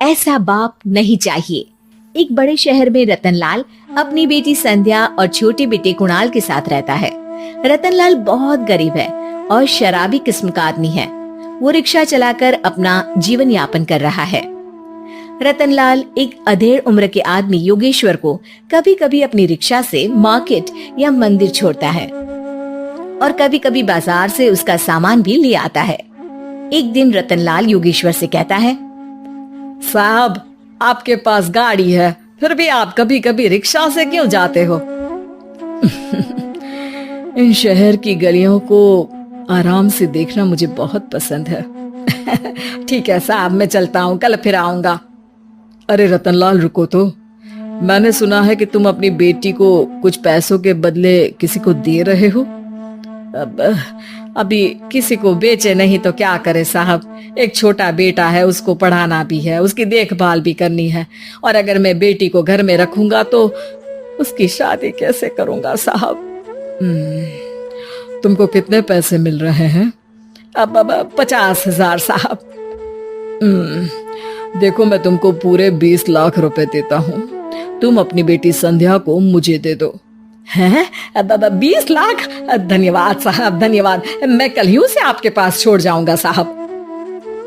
ऐसा बाप नहीं चाहिए। एक बड़े शहर में रतनलाल अपनी बेटी संध्या और छोटे बेटे कुणाल के साथ रहता है। रतनलाल बहुत गरीब है और शराबी किस्म का आदमी है। वो रिक्शा चलाकर अपना जीवन यापन कर रहा है। रतनलाल एक अधेड़ उम्र के आदमी योगेश्वर को कभी कभी अपनी रिक्शा से मार्केट या मंदिर छोड़ता है और कभी कभी बाजार से उसका सामान भी ले आता है। एक दिन रतनलाल योगेश्वर से कहता है, साहब, आपके पास गाड़ी है, फिर भी आप कभी कभी रिक्शा से क्यों जाते हो? इन शहर की गलियों को आराम से देखना मुझे बहुत पसंद है। ठीक है साहब, मैं चलता हूँ, कल फिर आऊंगा। अरे रतनलाल, रुको तो। मैंने सुना है कि तुम अपनी बेटी को कुछ पैसों के बदले किसी को दे रहे हो। अभी किसी को बेचे नहीं तो क्या करे साहब। एक छोटा बेटा है, उसको पढ़ाना भी है, उसकी देखभाल भी करनी है, और अगर मैं बेटी को घर में रखूंगा तो उसकी शादी कैसे करूंगा साहब। तुमको कितने पैसे मिल रहे हैं? अब 50,000 साहब। देखो, मैं तुमको पूरे 20 लाख रुपए देता हूँ। तुम अपनी बेटी संध्या को मुझे दे दो। हैं? 20 लाख? धन्यवाद साहब, धन्यवाद। मैं कल ही उसे आपके पास छोड़ जाऊंगा साहब।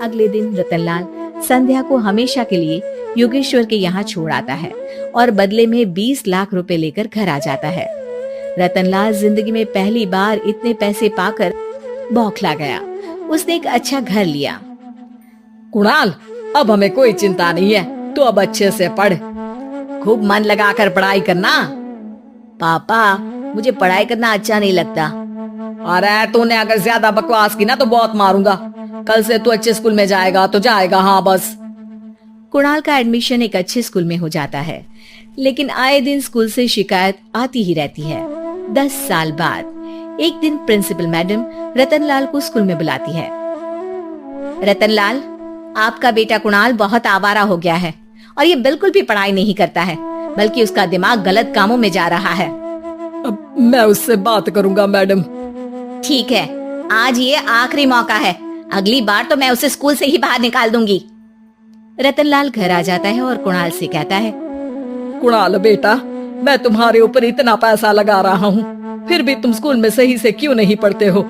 अगले दिन रतनलाल संध्या को हमेशा के लिए योगेश्वर के यहाँ छोड़ आता है और बदले में 20 लाख रुपए लेकर घर आ जाता है। रतनलाल जिंदगी में पहली बार इतने पैसे पाकर बौखला गया। उसने एक अच्छा घर लिया। कुणाल, अब हमें कोई चिंता नहीं है, तो अब अच्छे से पढ़, खूब मन लगाकर पढ़ाई करना। पापा, मुझे पढ़ाई करना अच्छा नहीं लगता। अरे तूने अगर ज्यादा बकवास की ना तो बहुत मारूंगा। कल से तू अच्छे स्कूल में जाएगा तो जाएगा, हाँ बस। कुणाल का एडमिशन एक अच्छे स्कूल में हो जाता है, लेकिन आए दिन स्कूल से शिकायत आती ही रहती है। 10 साल बाद एक दिन प्रिंसिपल मैडम रतनलाल को स्कूल में बुलाती है। रतनलाल, आपका बेटा कुणाल बहुत आवारा हो गया है और ये बिल्कुल भी पढ़ाई नहीं करता है, बल्कि उसका दिमाग गलत कामों में जा रहा है। अब मैं उससे बात करूंगा मैडम। ठीक है, आज ये आखिरी मौका है, अगली बार तो मैं उसे स्कूल से ही बाहर निकाल दूंगी। रतनलाल घर आ जाता है और कुणाल से कहता है, कुणाल बेटा, मैं तुम्हारे ऊपर इतना पैसा लगा रहा हूँ, फिर भी तुम स्कूल में सही से क्यों नहीं पढ़ते हो?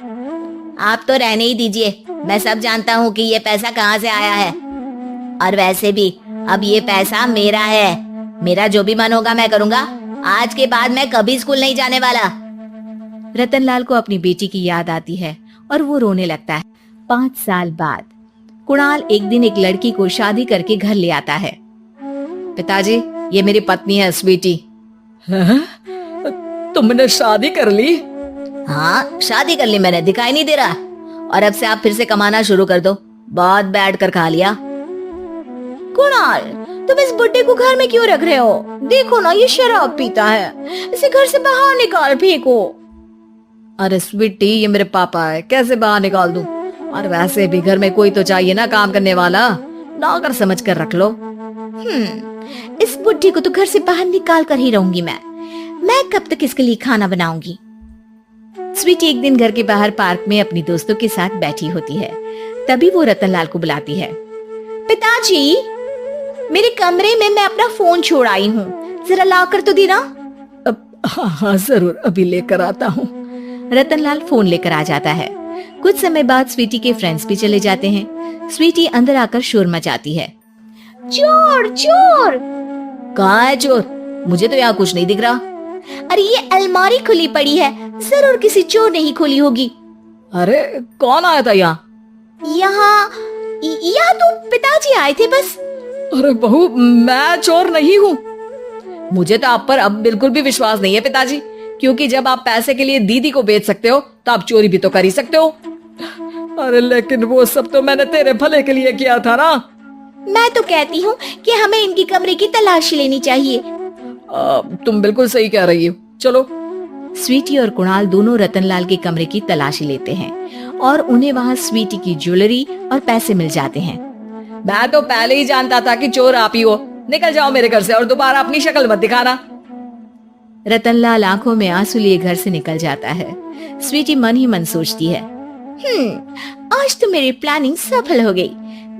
आप तो रहने ही दीजिए, मैं सब जानता हूँ कि ये पैसा कहाँ से आया है। और वैसे भी अब ये पैसा मेरा है, मेरा जो भी मन होगा मैं करूँगा। आज के बाद मैं कभी स्कूल नहीं जाने वाला। रतनलाल को अपनी बेटी की याद आती है और वो रोने लगता है। 5 साल बाद कुणाल एक दिन एक लड़की को शादी करके घर ले आता है। पिताजी, ये मेरी पत्नी है स्वीटी। तुमने शादी कर ली? हाँ, शादी कर ली मैंने, दिखाई नहीं दे रहा? और अब से आप फिर से कमाना शुरू कर दो, बहुत बैठ कर खा लिया। कुणाल, तुम इस बुड्ढे को घर में क्यों रख रहे हो? देखो ना, ये शराब पीता है, इसे घर से बाहर निकाल फेंको। अरे स्वीटी, ये मेरे पापा है, कैसे बाहर निकाल दूं? और वैसे भी घर में कोई तो चाहिए ना काम करने वाला, नौकर समझ कर रख लो। इस बुड्ढी को तो घर से बाहर निकाल कर ही रहूंगी मैं कब तक इसके लिए खाना बनाऊंगी। स्वीटी एक दिन घर के बाहर पार्क में अपनी दोस्तों के साथ बैठी होती है। तभी वो रतनलाल को बुलाती है। पिताजी, मेरे कमरे में मैं अपना फोन छोड़ आई हूँ, जरा ला कर तो देना। हाँ जरूर, अभी लेकर आता हूँ। रतनलाल फोन लेकर आ जाता है। कुछ समय बाद स्वीटी के फ्रेंड्स भी चले जाते हैं। स्वीटी अंदर आकर शोर मचाती है, चोर चोर। कहाँ है चोर? मुझे तो यहाँ कुछ नहीं दिख रहा। अरे ये अलमारी खुली पड़ी है, जरूर किसी चोर ने ही खोली होगी। अरे कौन आया था यहाँ? यहाँ तो पिताजी आए थे बस। अरे बहू, मैं चोर नहीं हूँ। मुझे तो आप पर अब बिल्कुल भी विश्वास नहीं है पिताजी, क्योंकि जब आप पैसे के लिए दीदी को बेच सकते हो तो आप चोरी भी तो कर ही सकते हो। अरे लेकिन वो सब तो मैंने तेरे भले के लिए किया था ना। मैं तो कहती हूँ कि हमें इनकी कमरे की तलाशी लेनी चाहिए। तुम बिल्कुल सही कह रही हो, चलो। स्वीटी और कुणाल दोनों रतनलाल के कमरे की तलाशी लेते हैं और उन्हें वहाँ स्वीटी की ज्वेलरी और पैसे मिल जाते हैं। मैं तो पहले ही जानता था कि चोर आप ही हो। निकल जाओ मेरे घर से और दोबारा अपनी शक्ल मत दिखाना। रतनलाल आंखों में आंसू लिए घर से निकल जाता है। स्वीटी मन ही मन सोचती है, आज तो मेरी प्लानिंग सफल हो गई।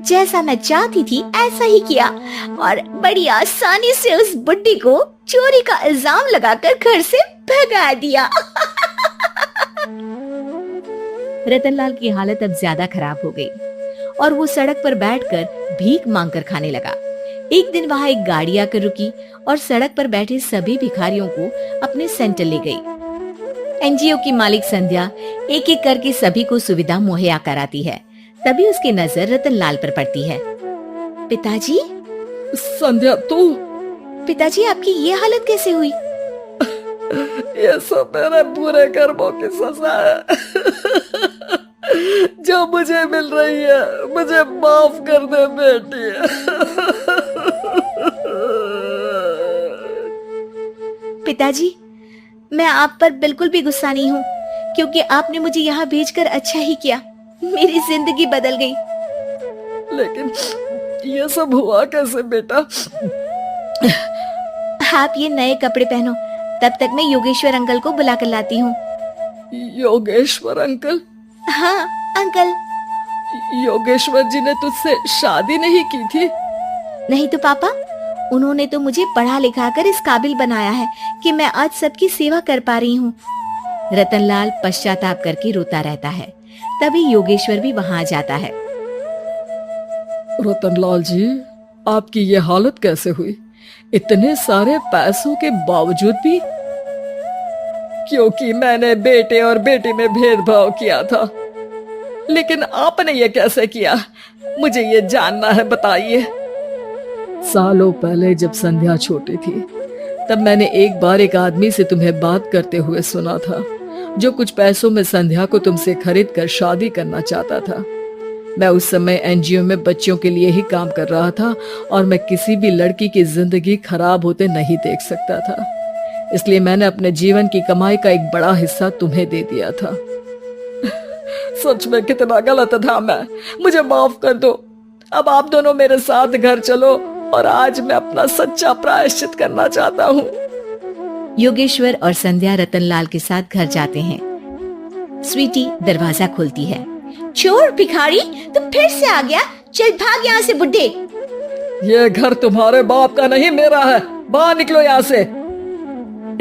जैसा मैं चाहती थी ऐसा ही किया और बड़ी आसानी से उस बुड्ढी को चोरी का इल्जाम लगाकर घर से भगा दिया। रतनलाल की हालत अब ज्यादा खराब हो गई और वो सड़क पर बैठकर भीख मांगकर खाने लगा। एक दिन वहां एक गाड़ी आकर रुकी और सड़क पर बैठे सभी भिखारियों को अपने सेंटर ले गई। एनजीओ की मालिक संध्या एक एक करके सभी को सुविधा मुहैया कराती है। तभी उसकी नजर रतनलाल पर पड़ती है। पिताजी, संध्या तू? पिताजी आपकी ये हालत कैसे हुई? ये सब मेरे बुरे कर्मों की सजा है जो मुझे मिल रही है। मुझे माफ कर दे बेटी। पिताजी, मैं आप पर बिल्कुल भी गुस्सा नहीं हूँ, क्योंकि आपने मुझे यहाँ भेजकर अच्छा ही किया। मेरी जिंदगी बदल गई। लेकिन ये सब हुआ कैसे बेटा? आप ये नए कपड़े पहनो, तब तक मैं योगेश्वर अंकल को बुला कर लाती हूँ। योगेश्वर अंकल? हाँ अंकल। योगेश्वर जी ने तुझसे शादी नहीं की थी? नहीं तो पापा, उन्होंने तो मुझे पढ़ा लिखा कर इस काबिल बनाया है कि मैं आज सबकी सेवा कर पा रही हूँ। रतनलाल पश्चाताप करके रोता रहता है। तभी योगेश्वर भी वहां आ जाता है। रतनलाल जी, आपकी ये हालत कैसे हुई? इतने सारे पैसों के बावजूद भी? क्योंकि मैंने बेटे और बेटी में भेदभाव किया था। लेकिन आपने ये कैसे किया? मुझे ये जानना है, बताइए। सालों पहले जब संध्या छोटी थी, तब मैंने एक बार एक आदमी से तुम्हें बात करते हुए सुना था, जो कुछ पैसों में संध्या को तुमसे खरीद कर शादी करना चाहता था। मैं उस समय एनजीओ में बच्चों के लिए ही काम कर रहा था और मैं किसी भी लड़की की जिंदगी खराब होते नहीं देख सकता था। इसलिए मैंने अपने जीवन की कमाई का एक बड़ा हिस्सा तुम्हें दे दिया था। सच में कितना गलत था मैं। मुझे माफ कर दो। अब आप दोनों मेरे साथ घर चलो और आज मैं अपना सच्चा प्रायश्चित करना चाहता हूँ। योगेश्वर और संध्या रतनलाल के साथ घर जाते हैं। स्वीटी दरवाजा खोलती है। चोर भिखारी, तुम फिर से आ गया? चल भाग यहाँ से बुड्ढे। ये घर तुम्हारे बाप का नहीं, मेरा है। बाहर निकलो यहाँ से।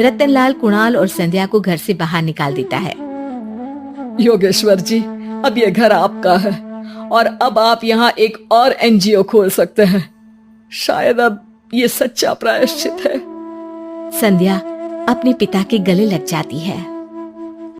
रतनलाल कुणाल और संध्या को घर से बाहर निकाल देता है। योगेश्वर जी, अब ये घर आपका है और अब आप यहाँ एक और एनजीओ खोल सकते हैं। शायद अब ये सच्चा प्रायश्चित है। संध्या अपने पिता के गले लग जाती है।